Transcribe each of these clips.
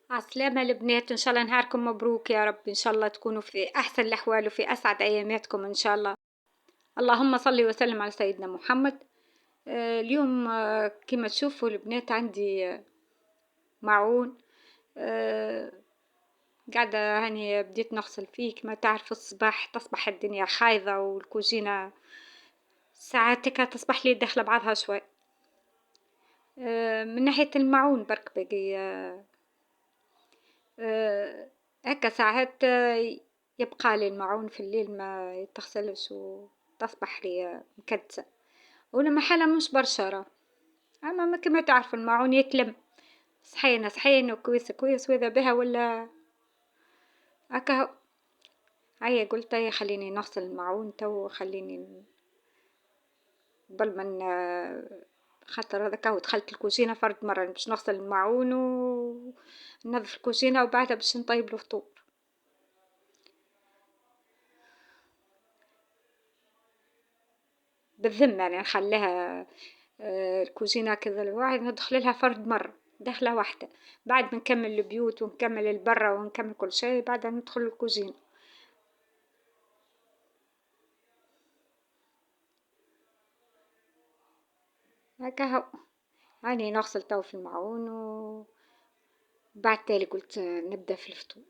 عسلامة البنات، إن شاء الله نهاركم مبروك يا رب. إن شاء الله تكونوا في أحسن الأحوال وفي أسعد أياماتكم إن شاء الله. اللهم صل وسلم على سيدنا محمد. اليوم كما تشوفوا البنات عندي معون. آه، قاعدة هاني بديت نغسل فيه. كما تعرف الصباح تصبح الدنيا خايضة والكوزينة ساعاتك تصبح لي داخلة بعضها شوي. من ناحية المعون برك باقي آه، هكا ساعات يبقى لي المعون في الليل ما يتغسلش وتصبح لي مكدسة، ولما حالة مش برشا راه. اما كما تعرف المعون يتلم صحينا صحين وكويس كويس واذا بها ولا هكا هو. هيا قلت هيا خليني نغسل المعون تو، خليني قبل ما خاطر هذاك هو دخلت الكوزينة فرد مرة باش نغسل المعون وننظف الكوزينة وبعدها باش نطيب الفطور. بالذمة يعني نخليها الكوزينة كذا الواحد ندخل لها فرد مرة دخلة واحدة، بعد ما نكمل البيوت ونكمل البرة ونكمل كل شيء بعدها ندخل الكوزينة. هكا هو هاني نغسل تو في المعون وبعد تالي قلت نبدأ في الفطور.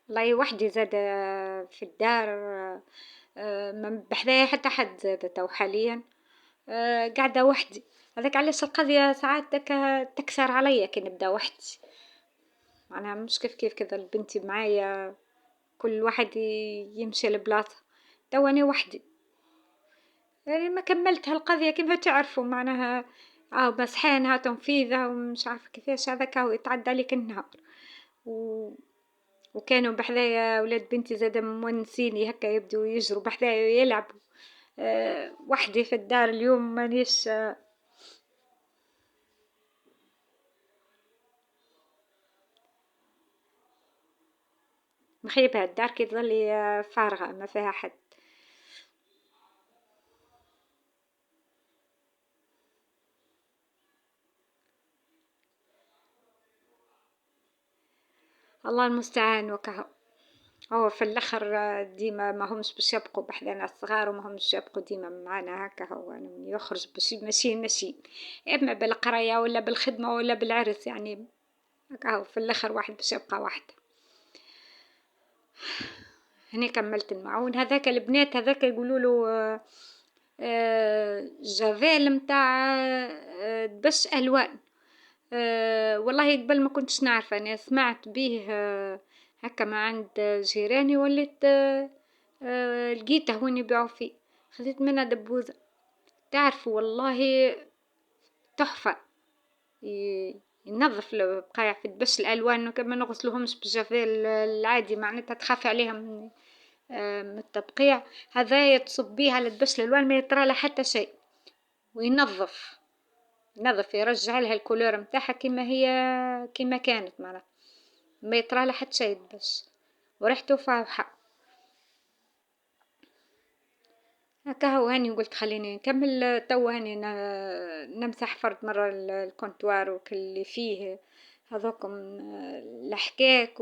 والله وحدي زادة في الدار. ما بحذايا حتى حد زادة تو حاليا. قاعدة وحدي. هذاك علاش القضية ساعات تكسر عليا كي نبدأ وحدي. معناها مش كيف كذا البنتي معايا كل واحد يمشي لبلاصة. تو أنا وحدي يعني ما كملت هالقضية كيف تعرفوا معناها. مسحين ها تنفيذها ومش عارفة كيفاش هذاك هو يتعدى عليك النهار و... وكانوا بحذايا ولاد بنتي زاد مونسيني هكا يبدو يجروا بحذايا ويلعبوا. وحدي في الدار اليوم مانيش مخيبة الدار كي تظلي فارغة ما فيها حد. الله المستعان وكهو. هو في الاخر ديما ما همش باش يبقوا بحذانا الصغار وما همش يبقوا ديما معنا هكا هو يعني يخرج باش ماشي اما بالقرايه ولا بالخدمه ولا بالعرس يعني. هكا هو في الاخر واحد باش يبقى واحد. هني كملت المعون هذاك البنات هذاك يقولوا له جافيل متاع بش الوان. والله قبل ما كنتش نعرف انا سمعت به هكا ما عند جيراني وليت لقيته وين يبيعوا فيه. خذيت منها دبوزة تعرفوا والله تحفة. ينظف البقايع في البش الالوان وكما نغسلهمش بالجافيل العادي معناتها تخاف عليهم من التبقيع. هذا تصب بيه على الدبش الالوان ما يطرى له حتى شيء وينظف. ينظف يرجع لها الكولور متاعها كما هي كما كانت معناها ما يطرى له حتى شيء بس وريحته فاوحة. هكا هو هاني قلت خليني نكمل تو هاني نمسح فرد مرة الكونتوار وكل فيه هذوكم الحكاك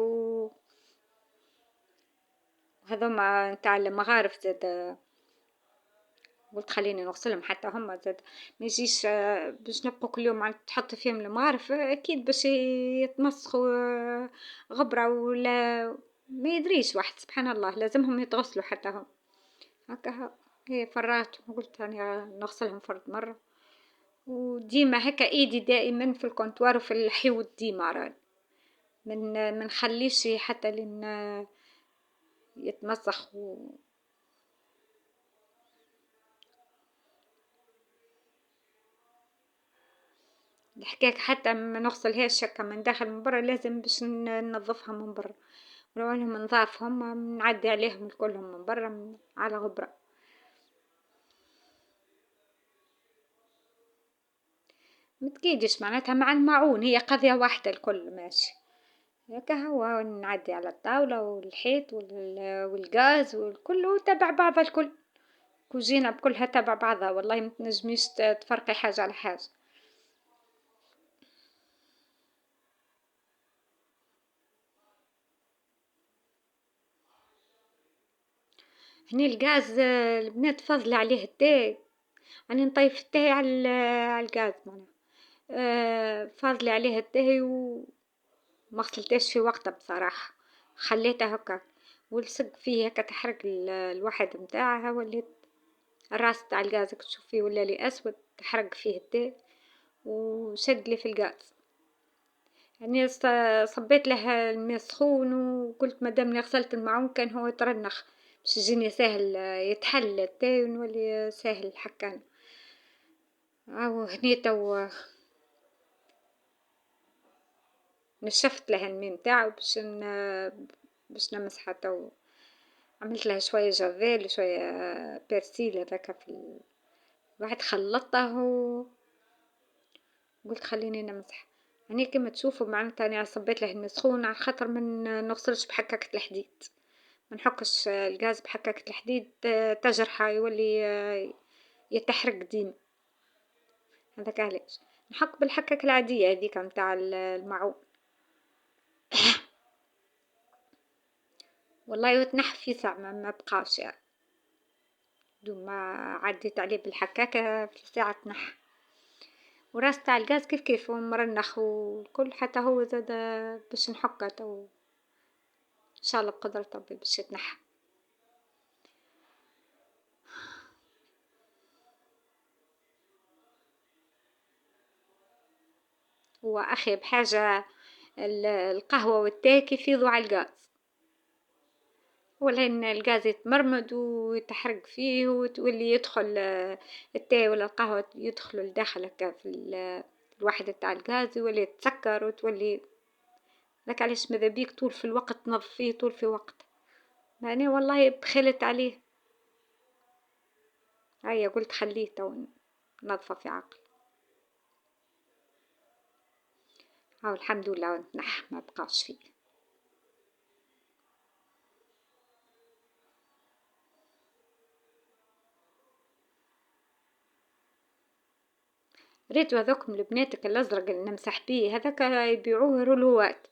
وهذوما نتاع المغارف زاد. قلت خليني نغسلهم حتى هم زاد ما يجيش باش نبقوا كل يوم تحط فيهم المعارف اكيد باش يتمسخوا غبرة ولا ما يدريش واحد سبحان الله لازمهم يتغسلوا حتى هم. هكا هي فرات وقلت انا نغسلهم فرد مرة وديما هكا ايدي دائما في الكونتوار وفي الحيوط ديما راني من خليش حتى لين يتمسخ الحكاك حتى ما نغسلهاش هكا من داخل من برا لازم باش ننظفها من برا ولو انهم نضاف هم نعدي عليهم كلهم من برا على غبرة. متكيدش معناتها مع المعون هي قضية واحدة الكل ماشي. هكا هو نعدي على الطاولة والحيط والغاز والكل تبع بعضها الكل. كوزينة بكلها تبع بعضها، والله ما تنجميش تفرقي حاجة على حاجة. هني الغاز البنات فضلي عليه التاي. أنا نطيف التاي على الغاز معناها. فاضلي عليه الدهي وما غسلتهاش في وقتها بصراحة. خليتها هكا ولصق فيه هكا تحرق الواحد متاعها، وليت الراس تاع الغاز تشوفيه ولا لي اسود تحرق فيه الدهي وشد لي في الغاز. يعني صبيت له الماء سخون وقلت مادام غسلت المعون كان هو يترنخ باش يجيني ساهل يتحل التاي ونولي ساهل الحكان. او هني تو نشفت له الماء نتاعو باش نمسحه تو. عملت لها شوية جافيل وشوية بيرسيل هذاك بعد خلطته وقلت خليني نمسح. يعني كما تشوفوا معناتها انا صبيت له الماء سخون على خاطر من نغسلش بحكاكة الحديد، ما نحكش الغاز بحكاكة الحديد تجرحه يولي يتحرق ديما. هذاك علاش نحك بالحكاكة العادية هذيك متاع المعون. والله وتنحى في ساعة ما بقاش يعني. دوما عديت عليه بالحكاكة في ساعة تنحى. وراس تاع الغاز كيف كيف مرنخ والكل حتى هو زاد باش نحكه تو ان شاء الله بقدرة ربي باش يتنحى. واخي بحاجة القهوة والتاي كيف يفيضوا على الغاز، ولا ان الغاز يتمرمد ويتحرق فيه وتولي يدخل التاي ولا القهوة يدخلوا لداخل هكا في الوحدة تاع الغاز يولي يتسكر وتولي. ذاك علاش ماذا بيك طول في الوقت تنظفيه طول في وقت. يعني والله بخلت عليه. هيا قلت خليه تو نظفه في عقل. هاو الحمد لله نح ما بقاش فيه. ريتو هذوكم البناتك الازرق اللي نمسح بيه هذاك يبيعوه رولوات.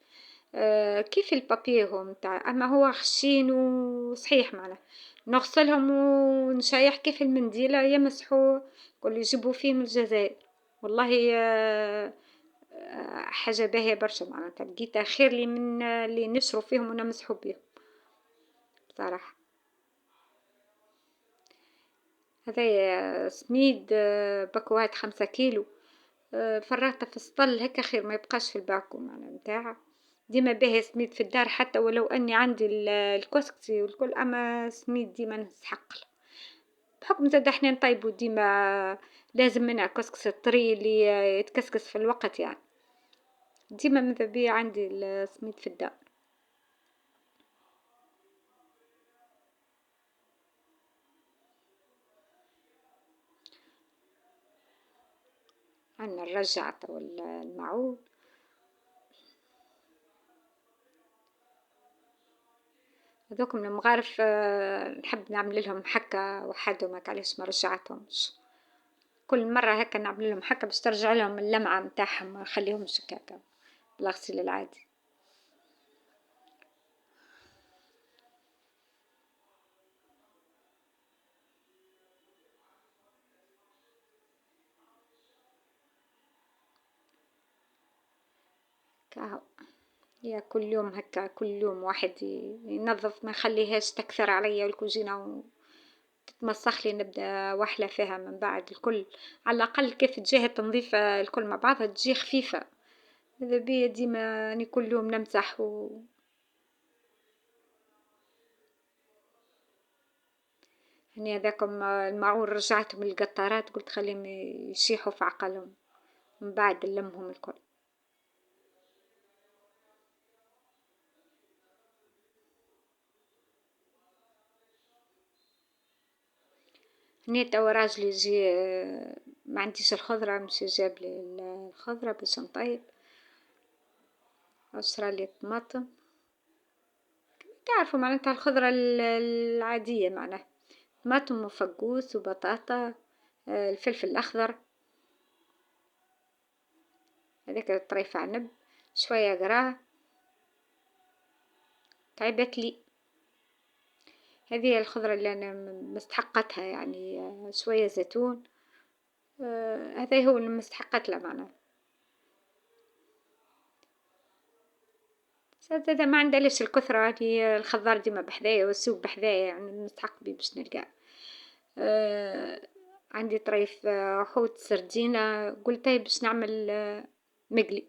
كيف البابيه هو متاع اما هو خشين وصحيح معنا نغسلهم ونشيح كيف المنديلة يمسحوا كل يجيبوا فيه من الجزائر. والله حاجة باهية برشا معناتها لقيتها خير لي من اللي نشروا فيهم ونمسحوا بيهم بصراحة. هذا سميد باكوات 5 كيلو. فرغته في السطل هيك خير ما يبقاش في الباكو معناها متاعها. ديما باهي سميد في الدار حتى ولو اني عندي الكسكسي والكل اما سميد ديما نسحق له. بحكم زاد احنا نطيبو ديما لازم منها كسكس الطري اللي يتكسكس في الوقت يعني. ديما ماذا بيا عندي السميد في الدار. عندنا الرجعة والمعون. هذوك من المغارف نحب نعمل لهم حكة وحدهم هكا علاش ما رجعتهمش. كل مرة هكا نعمل لهم حكة باش ترجع لهم اللمعة متاعهم ما نخليهمش هكاكا بالغسيل العادي. كاهو يا كل يوم هكا كل يوم واحد ينظف ما يخليهاش تكثر عليا الكوزينة وتتمسخ لي نبدأ وحلة فيها من بعد الكل. على الأقل كيف تجي التنظيف الكل مع بعضها تجي خفيفة. إذا بيا ديما يعني كل يوم نمسح يعني هذاكم المعون رجعتهم القطارات قلت خليهم يشيحوا في عقلهم من بعد نلمهم الكل. هني توا راجلي يجي ما عنديش الخضرة مش جاب لي الخضرة باش نطيب. عصرة لي طماطم، تعرفوا معناتها الخضرة العادية معناها طماطم وفقوس وبطاطا، الفلفل الأخضر، هذاك طريف عنب، شوية قرع، تعبت لي. هذه هي الخضرة اللي أنا مستحقتها يعني، شوية زيتون، هذا هو اللي مستحقت له معناه. هذا ما عندها ليش الكثرة، هي الخضار ديما بحذايا والسوق بحذايا يعني نستحق بيه باش نلقاه. عندي طريف حوت سردينة، قلت هاي باش نعمل مقلي.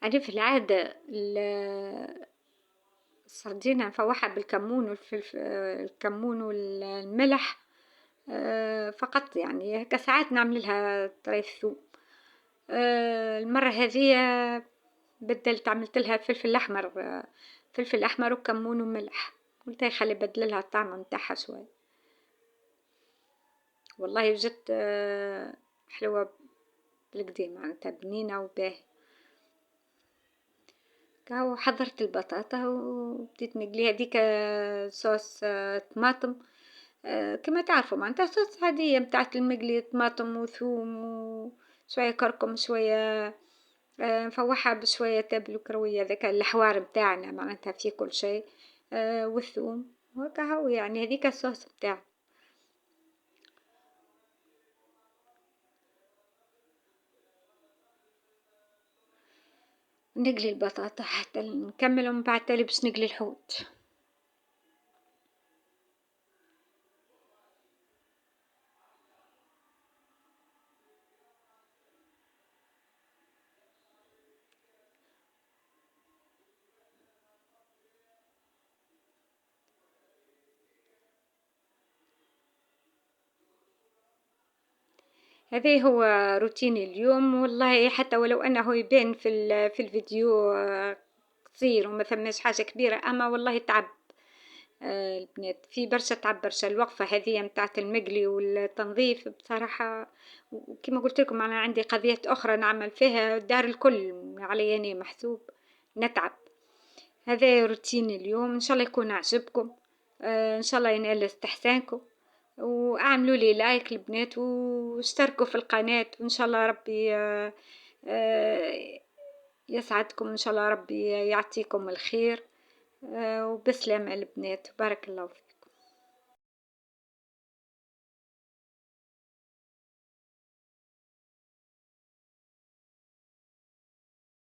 أنا في العادة السردينة نفوحها بالكمون والفلفل، الكمون والملح فقط يعني، هكا ساعات نعمل لها طريف ثوم. المرة هذية بدلت عملت لها فلفل أحمر، فلفل أحمر وكمون وملح، قلت هاي خلي بدل لها الطعم متاعها شوي. والله وجدت حلوة بالقديم معناتها بنينة وباهي. كاو حضرت البطاطا وبديت نقليها ديك صوص طماطم، كما تعرفوا معناتها صوص عادية متاعت المقلي، طماطم وثوم وشوية كركم شوية، نفوحها بشوية تابل وكروية، ذاك الحوار متاعنا معناتها فيه كل شيء، والثوم وهكا هو يعني هذيك الصوص بتاعه. نقلي البطاطا حتى نكمل ومن بعد تالي باش نقلي الحوت. هذا هو روتيني اليوم والله، حتى ولو أنه يبان في الفيديو قصير وما ثماش حاجة كبيرة، أما والله تعب. البنات في برشا تعب، برشا الوقفة هذه متاعت المقلي والتنظيف بصراحة. وكما قلت لكم أنا عندي قضيات أخرى نعمل فيها الدار الكل علي أنا محسوب، نتعب. هذا روتيني اليوم، إن شاء الله يكون عجبكم، إن شاء الله ينال استحسانكم، واعملوا لي لايك البنات واشتركوا في القناة، وإن شاء الله ربي يسعدكم، إن شاء الله ربي يعطيكم الخير، وبسلامة البنات، بارك الله فيكم.